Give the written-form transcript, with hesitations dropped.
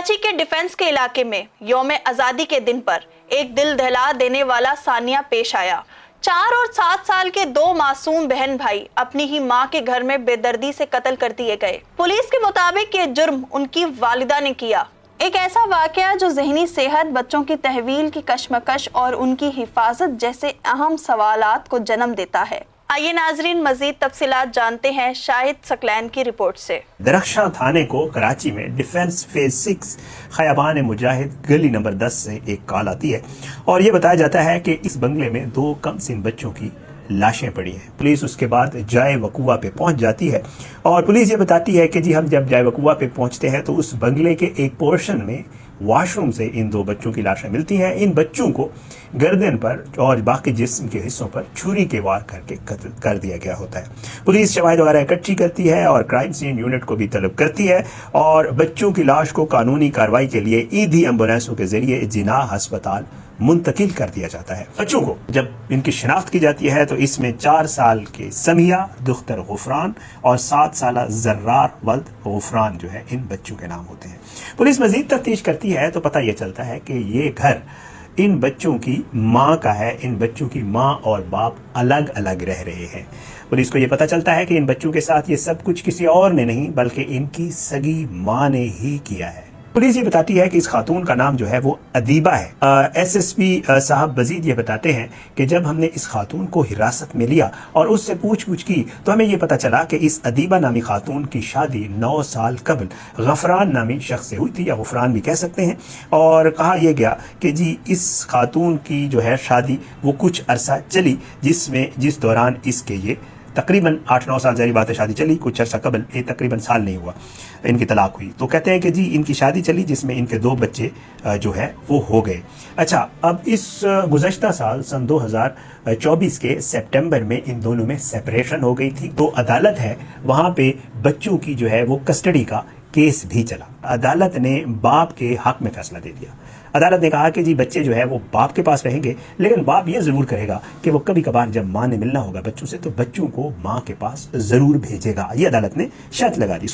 कराची के डिफेंस के इलाके में यौम आज़ादी के दिन पर एक दिल दहला देने वाला सानिया पेश आया। 4 और 7 साल के 2 मासूम बहन भाई अपनी ही मां के घर में बेदर्दी से कत्ल कर दिए गए। पुलिस के मुताबिक ये जुर्म उनकी वालिदा ने किया। एक ऐसा वाकया जो ज़हनी सेहत, बच्चों की तहवील की कशमकश और उनकी हिफाजत जैसे अहम सवालात को जन्म देता है। आइए नाजरीन, मजीद तफसीलात जानते हैं शाहिद सकलैन की रिपोर्ट से। दरख्शां थाने को कराची में डिफेंस फेज 6 खयाबान मुजाहिद गली नंबर 10 से एक कॉल आती है और ये बताया जाता है कि इस बंगले में 2 कम सिन बच्चों की लाशें पड़ी हैं। पुलिस उसके बाद जाए वकुआ पे पहुंच जाती है और पुलिस ये बताती है कि जी हम जब जाए वकुआ पे पहुंचते हैं तो उस बंगले के एक पोर्शन में वॉशरूम से इन 2 बच्चों की लाशें मिलती हैं। इन बच्चों को गर्दन पर और बाकी जिस्म के हिस्सों पर छुरी के वार करके कत्ल कर दिया गया होता है। पुलिस शवाहिद वगैरह इकट्ठी करती है और क्राइम सीन यूनिट को भी तलब करती है और बच्चों की लाश को कानूनी कार्रवाई के लिए ईदी एम्बुलेंसों के जरिए जिनाह अस्पताल मुंतकिल कर दिया जाता है। बच्चों को जब इनकी शिनाख्त की जाती है तो इसमें 4 साल के समिया दुख्तर गुफरान और 7 साल जर्रार वल्द गुफरान जो है इन बच्चों के नाम होते हैं। पुलिस मजीद तफ्तीश करती है तो पता यह चलता है कि ये घर इन बच्चों की माँ का है। इन बच्चों की माँ और बाप अलग अलग रह रहे हैं। पुलिस को यह पता चलता है कि इन बच्चों के साथ ये सब कुछ किसी और ने नहीं बल्कि इनकी सगी माँ ने ही किया है। पुलिस ये बताती है कि इस खातून का नाम जो है वो अदीबा है। एसएसपी साहब मजीद ये बताते हैं कि जब हमने इस खातून को हिरासत में लिया और उससे पूछ की तो हमें ये पता चला कि इस अदीबा नामी खातून की शादी 9 साल कबल गफरान नामी शख्स से हुई थी, या गफरान भी कह सकते हैं। और कहा यह गया कि जी इस खातून की जो है शादी वो कुछ अरसा चली जिस दौरान इसके ये तकरीबन 8-9 साल जारी बात है शादी चली। कुछ अर्सा कबल ये तकरीबन साल नहीं हुआ इनकी तलाक हुई। तो कहते हैं कि जी इनकी शादी चली जिसमें इनके 2 बच्चे जो है वो हो गए। अच्छा, अब इस गुज़श्ता साल सन 2024 के सितंबर में इन दोनों में सेपरेशन हो गई थी। तो अदालत है वहाँ पे बच्चों की जो है वो कस्टडी का केस भी चला। अदालत ने बाप के हक में फैसला दे दिया। अदालत ने कहा कि जी बच्चे जो है वो बाप के पास रहेंगे, लेकिन बाप ये जरूर करेगा कि वो कभी कभार जब माँ ने मिलना होगा बच्चों से तो बच्चों को माँ के पास जरूर भेजेगा। ये अदालत ने शर्त लगा दी।